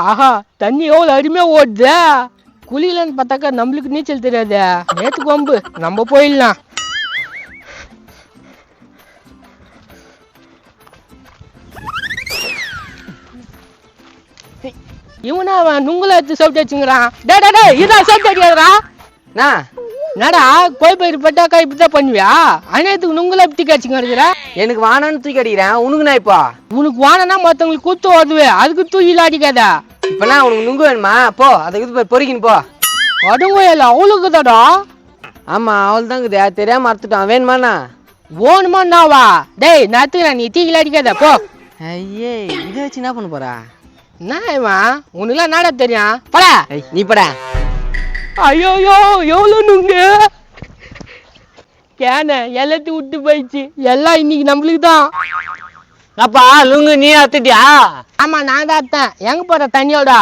ஆஹா தண்ணி எவ்வளோ அருமையா ஓடுது. குளியலன்னு பார்த்தாக்கா நம்மளுக்கு நீச்சல் தெரியாது. நேற்று கொம்பு நம்ம போயிடலாம். இவனா அவன் நுங்குல எடுத்து சவுட்டு வச்சுங்கிறான். டே இதான் சவுட்டு அடிக்காதரா. என்னடா கோய் பயிர் பட்டாக்கா இப்படிதான் பண்ணுவியா? அனைத்துக்கு நுங்குல தூக்கி அடிச்சுங்க. எனக்கு வானான்னு தூக்கி அடிக்கிறேன். உனக்குண்ணா இப்போ உனக்கு வானனா மற்றவங்களுக்கு கூத்து ஓடுவே, அதுக்கு தூக்கில அடிக்காதா? இப்பெல்லாம் உனக்கு நுங்கு வேணுமா? போ அதுக்கு பொறிக்கின்னு போ. அடுங்கோயில அவளுக்குதாடா. ஆமா அவள் தாங்குது, தெரியாம மறந்துட்டான். வேணுமாண்ணா? ஓணுமான்னாவா? டேய் நான் நீ தீக்கில அடிக்காத போ. ஐயே இதை வச்சு என்ன பண்ண போறா? என்னவா உனக்குலாம் நாடா தெரியும்? படா நீ படா. ஐயோ எவ்வளோ நுங்கு கேன எல்லாத்தையும் விட்டு போயிடுச்சு. எல்லாம் இன்னைக்கு நம்மளுக்கு தான். அப்பா லுங்கு நீ அத்துட்டியா? ஆமா நான் தான் அத்தேன். எங்க போற தண்ணியோட?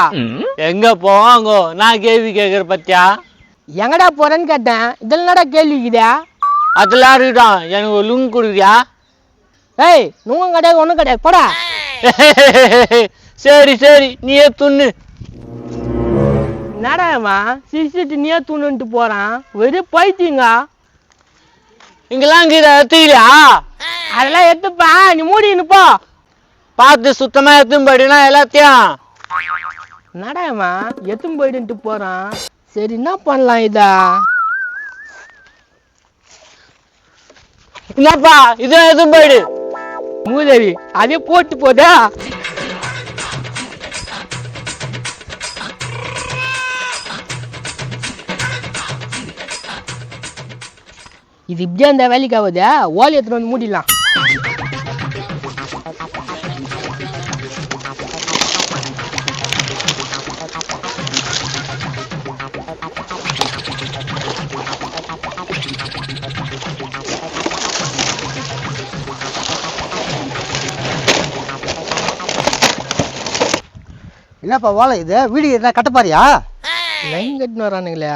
எங்க போவாங்கோ? நான் கேள்வி கேட்கற பத்தியா? எங்கடா போறேன்னு கேட்டேன். இதில் என்னடா கேள்விக்குதா? அதெல்லாம் இருக்கட்டும், எனக்கு ஒரு லுங்கு கொடுக்குறியா? ஏய் நுங்கும் கிடையாது ஒன்றும் கிடையாது போடா. சரி நீயே துண்ணு. என்னடாமா சிரிச்சிட்டு நீயே துண்ணுன்ட்டு போறான். வெறும் பைத்தியங்க. இங்கெல்லாம் கீரை அத்துக்கிறியா? அதெல்லாம் எடுத்துப்பா, நீ மூடின்னு போ. பார்த்து சுத்தமா எடுத்துன்னு போயிடுனா எல்லாத்தையும். என்னடாமா எத்தும் போயிடுன்ட்டு போறான். சரி என்ன பண்ணலாம் இதா? என்னப்பா இதான் எதுவும் போயிடு. மூதேவி அதே போட்டு போதா. இது இப்படியே அந்த வேலைக்கு ஆகுதா? ஓலி எடுத்துட்டு வந்து மூடிடலாம். என்னப்பா ஓலை இது? வீடு என்ன கட்டப்பாரியா? லைன் கட்டின்னு வரானுங்களே.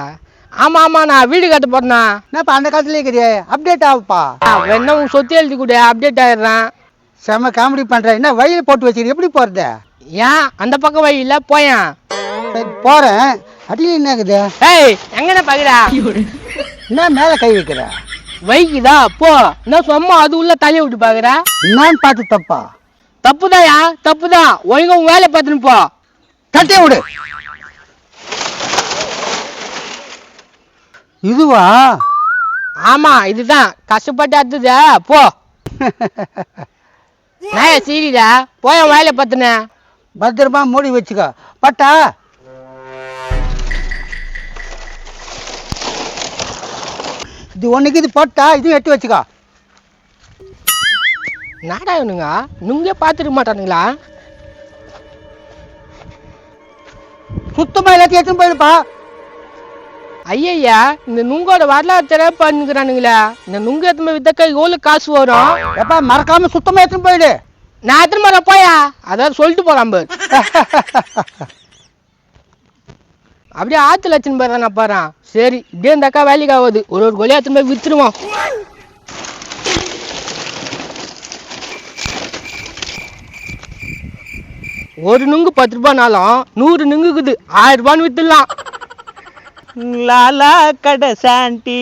ஆமா நான் வீடு கட்ட போறேண்ணா. என்னப்பா அந்த காலத்துலேயே இருக்கிறியே, அப்டேட் ஆகுப்பா. வேணா உன் சொத்து எழுதி கூட அப்டேட் ஆயிடுறேன். செம்ம காமெடி பண்ற. என்ன வழியில் போட்டு வச்சுக்கிற, எப்படி போறது? ஏன் அந்த பக்கம் வழி இல்ல போயேன். சரி போறேன். அடியில் என்ன இருக்குது? ஏய் எங்கண்ணா பாக்குறா? என்ன மேலே கை வைக்கிற? வைக்குதா போ. என்ன சும்மா அது உள்ள தலையை விட்டு பாக்குற? நான் பார்த்து தப்பா? தப்புதாயா? தப்புதான். ஒழுங்கா உன் வேலையை பார்த்துன்னு போ. கட்டே விடு. இதுவா? ஆமா இதுதான். கஷ்டப்பட்டு அடுத்தது போ. நான் சீரிடா போய வேலையை பார்த்துன. பத்திரமா மூடி வச்சுக்கோ. பட்டா இது ஒண்ணுக்கு இது போட்டா இதுவும் எட்டி வச்சுக்கோ. நாடா இவனுங்க நுங்கே பார்த்துருக்க மாட்டானுங்களா? சுத்தமா எல்லாத்தையும் எடுத்துன்னு போயிடுப்பா. ஐயா இந்த நுங்கோட வரலாற்று பண்ணுங்கிறானுங்களா? இந்த நுங்கு எத்தனை வித்தக்கா எவ்வளவு காசு வரும்? எப்பா மறக்காம சுத்தமா எடுத்துன்னு போயிடு. நான் எத்தனை முறை போயா அதாவது சொல்லிட்டு போறான் பாரு. அப்படியே ஆத்து லட்சம் பேர் நான் பாரு. சரி இப்படியே இந்த அக்கா வேலைக்கு ஆகுது. ஒரு கொலையா எத்தனை போய் வித்துருவோம். ஒரு நுங்கு 10 ரூபாய்னாலும் 100 நுங்குக்குது 1000 ரூபான்னு வித்துடலாம். லாலா கடை சாண்டி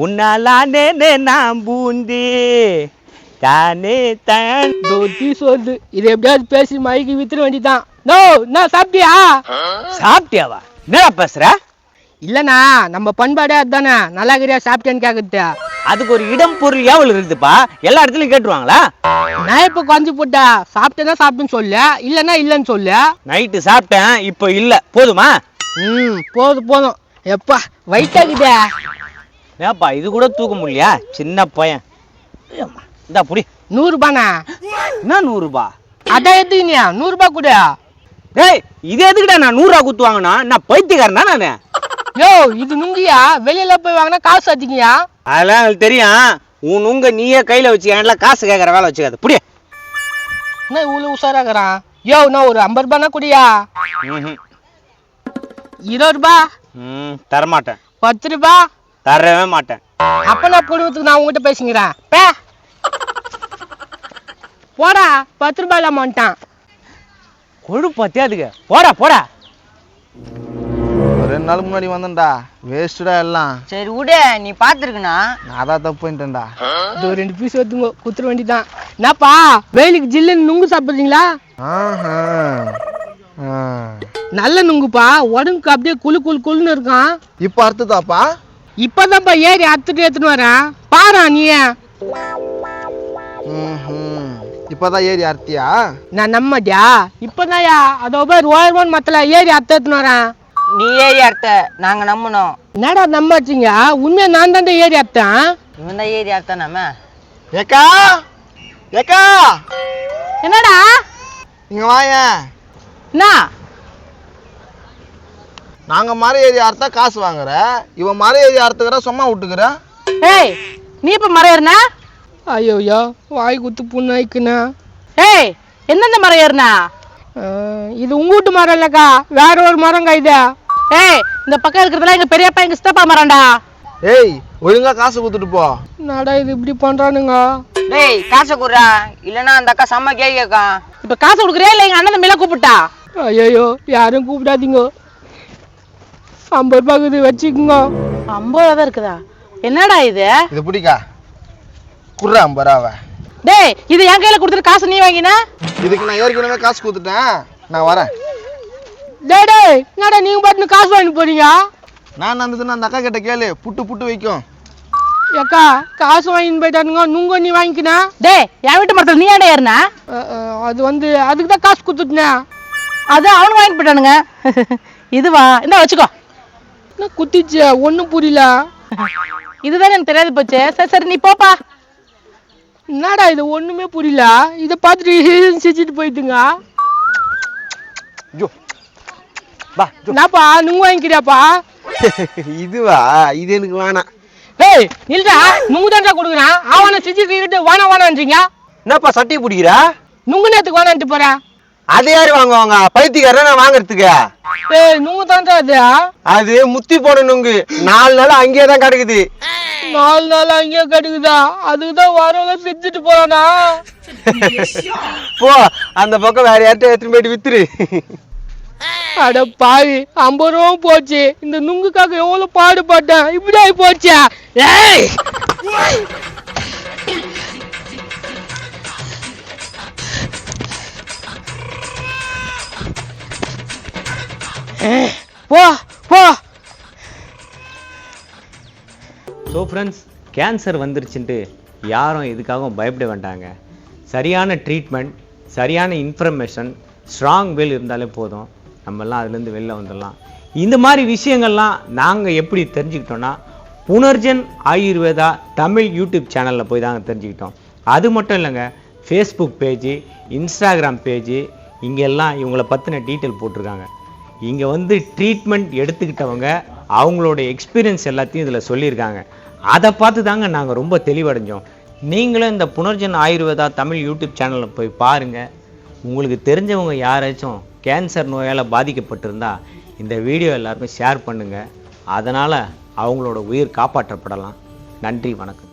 உன்னாலானே நான் பூந்தி தானே தான் தோட்டி சொல்லுது. இது எப்படியாவது பேசி மைக்கு வித்துட வேண்டியதான். நோ நான் சாப்பிட்டியா? சாப்பிட்டியாவா? என்னடா பேசுற? இல்லண்ணா நம்ம பண்பாடே அதுதானே. நல்லா இருக்கிறியா சாப்பிட்டேன்னு கேக்குறது. அதுக்கு ஒரு இடம் பொருள் எவ்வளவு இருக்குதுப்பா? எல்லா இடத்துலயும் கேட்டுருவாங்களா? நான் இப்ப குறைஞ்சு போட்டா சாப்பிட்டேன்னா சாப்பிட்டுன்னு சொல்லு, இல்லன்னா இல்லன்னு சொல்லு. நைட்டு சாப்பிட்டேன் இப்போ இல்ல, போதுமா? போதும். எப்பா வயிற்றாக்குதே. ஏப்பா இது கூட தூக்க முடியலையா? சின்ன பையன். இந்தா புடி. 100 ரூபாண்ணா. என்ன 100 ரூபாய்? அதான் எடுத்துக்கினியா 100 ரூபாய் கூட. டேய் இது எதுக்குடா நான் 100 ரூபா குத்து வாங்கினா? நான் பைத்தியக்காரனா நானு? யோ இது நுங்கியா? வெளியில போய் வாங்கினா காசு அதிகயா? அதெல்லாம் எனக்கு தெரியும். உன் உங்க நீயே கையில வச்சு என்லாம் காசு கேட்கற வேலை வச்சுக்காது. புடி. என்ன இவ்வளவு உஷாராக்குறான்? யோ நான் ஒரு 50 ரூபாய்னா குடியா? 20 ரூபாய்? தரமாட்டேன். 10 ரூபாய்? தரவே மாட்டேன். அப்ப நான் குடும்பத்துக்கு நான் உங்ககிட்ட பேசிக்கிறேன். போடா 10 ரூபாய் இல்லாம வந்துட்டான். கொழுப்பத்தியா அதுக்கு போடா போடா. ஒரு 2 நாளுக்கு முன்னாடி வந்தேன்டா, வேஸ்டா எல்லாம். சரி விடு, நீ பாத்துருக்கனா? நான் தான் தப்பு பண்ணிட்டேன்டா. இது 2 பீஸ் எடுத்துங்க, குத்துற வேண்டிதான். என்னப்பா வெயிலுக்கு ஜில்லுன்னு நுங்கு சாப்பிடுறீங்களா? ஆஹா. நல்ல நுங்குப்பா, உடம்புக்கு அப்படியே குளுன்னு இருக்கான். இப்ப அறுத்துதாப்பா? இப்பதான்ப்பா ஏறி அறுத்துட்டு எடுத்துன்னு வரேன், பாரா நீ. இப்பதான் ஏறி அறுத்தியா? நான் நம்மடியா? இப்பதான்யா அதோ பேர் ஓயர்வான் மத்தல ஏறி அறுத்து எடுத்துன்னு வரேன். நீ ஏறி அறுத்த, நாங்க நம்பணும். என்னடா நம்பாச்சிங்க? உண்மையா நான் தான் ஏறி அறுத்தேன். இவன் தான் ஏறி அறுத்த நம்ம. ஏக்கா ஏக்கா, என்னடா இங்க வாங்க. என்ன நாங்க மரம் ஏறி அறுத்தா காசு வாங்குற, இவன் மரம் ஏறி அறுத்துக்கிற சும்மா விட்டுக்கிற. ஏய், நீ இப்ப மரம் ஏறினா? ஐயோயா வாய் குத்து புண்ணாய்க்குண்ணா. ஏய், எந்தெந்த மரம் ஏறினா? இது உங்க வீட்டு மரம் இல்லக்கா, வேற ஒரு மரங்க இது. ஏய், இந்த பக்கம் இருக்கிறதுலாம் எங்க பெரியப்பா எங்க சித்தப்பா மரம்டா. ஏய், ஒழுங்கா காசு கொடுத்துட்டு போ. நடா இது இப்படி பண்றானுங்க. டேய், காசை குடுறா, இல்லன்னா அந்த அக்கா செம்ம கேக்கா. இப்ப காசு கொடுக்குறியா இல்ல எங்க அண்ணன் தம்பில கூப்பிட்டா? ஐயோ யாரும் கூப்பிடாதீங்க, 50 ரூபாய்க்கு வச்சுக்கோங்க. 50 ரூபா தான் இருக்குதா? என்னடா இது? இது பிடிக்கா குர்ற 50 ரூபாவை. டேய், இது என் கையில கொடுத்துட்டு காசு நீ வாங்கினா? இதுக்கு நான் ஏற்கனவே காசு கொடுத்துட்டேன், நான் வரேன். டேய் என்னடா நீங்க பாட்டு காசு வாங்கி போறீங்க? நான் அந்த அக்கா கிட்ட கேளு, புட்டு வைக்கும். ஏக்கா காசு வாங்கின்னு போயிட்டானுங்க, நுங்க நீ வாங்கிக்கினா. டேய், என் வீட்டு மரத்துல நீ ஏடா ஏறினா? அது அதுக்கு தான் காசு கொடுத்துட்டேன். அது அவனு வாங்கிட்டு போயிட்டானுங்க. இதுவா, இந்த வச்சுக்கோ. என்ன குத்திச்சு, ஒன்றும் புரியல. இதுதான் எனக்கு தெரியாது போச்சு. சரி சரி, நீ போப்பா. என்னடா இது ஒண்ணுமே புரியல, இதை பார்த்துட்டு சிரிச்சிட்டு போயிட்டுங்க. என்னப்பா நுங்கு வாங்கிக்கிறியாப்பா? இதுவா? இது எனக்கு வேணாம். ஏய் இல்லடா, நுங்கு தான்டா கொடுக்குறான், அவனை சிரிச்சிட்டு வானான்றீங்க. என்னப்பா சட்டி பிடிக்கிறா? நுங்கு நேரத்துக்கு வானான்ட்டு போறேன். அது யாரு வாங்குவாங்க? பைத்தியக்காரன் நான் வாங்குறதுக்கு. ஏய் நுங்கு தான்டா அது. அது முத்தி போன நுங்கு, 4 நாள் அங்கேயே தான் கிடக்குது. 4 நாள் அங்கேயே கிடைக்குதா? அதுக்குதான் வரவங்க செஞ்சுட்டு போறானா? போ, அந்த பக்கம் வேற யார்கிட்ட எடுத்துட்டு போயிட்டு வித்துரு. அட பாவி, 50 ரூபா போச்சு. இந்த நுங்குக்காக எவ்வளவு பாடுபட்டேன், இப்படி ஆகி போச்சா? ஏய் போ போ. ஸோ ஃப்ரெண்ட்ஸ், கேன்சர் வந்துருச்சுன்ட்டு யாரும் இதுக்காகவும் பயப்பட வேண்டாங்க. சரியான ட்ரீட்மெண்ட், சரியான இன்ஃபர்மேஷன், ஸ்ட்ராங் வில் இருந்தாலே போதும், நம்மெல்லாம் அதுலேருந்து வெளில வந்துடலாம். இந்த மாதிரி விஷயங்கள்லாம் நாங்கள் எப்படி தெரிஞ்சுக்கிட்டோன்னா, புனர்ஜன் ஆயுர்வேதா தமிழ் யூடியூப் சேனலில் போய் தாங்க தெரிஞ்சுக்கிட்டோம். அது மட்டும் இல்லைங்க, ஃபேஸ்புக் பேஜு, இன்ஸ்டாகிராம் பேஜு, இங்கெல்லாம் இவங்கள பற்றின டீட்டெயில் போட்டிருக்காங்க. இங்கே வந்து ட்ரீட்மெண்ட் எடுத்துக்கிட்டவங்க அவங்களோட எக்ஸ்பீரியன்ஸ் எல்லாத்தையும் இதில் சொல்லியிருக்காங்க. அதை பார்த்து தாங்க நாங்கள் ரொம்ப தெளிவடைஞ்சோம். நீங்களும் இந்த புனர்ஜன் ஆயுர்வேதா தமிழ் யூடியூப் சேனலில் போய் பாருங்கள். உங்களுக்கு தெரிஞ்சவங்க யாராச்சும் கேன்சர் நோயால் பாதிக்கப்பட்டிருந்தா இந்த வீடியோ எல்லாருக்கும் ஷேர் பண்ணுங்கள். அதனால் அவங்களோட உயிர் காப்பாற்றப்படலாம். நன்றி, வணக்கம்.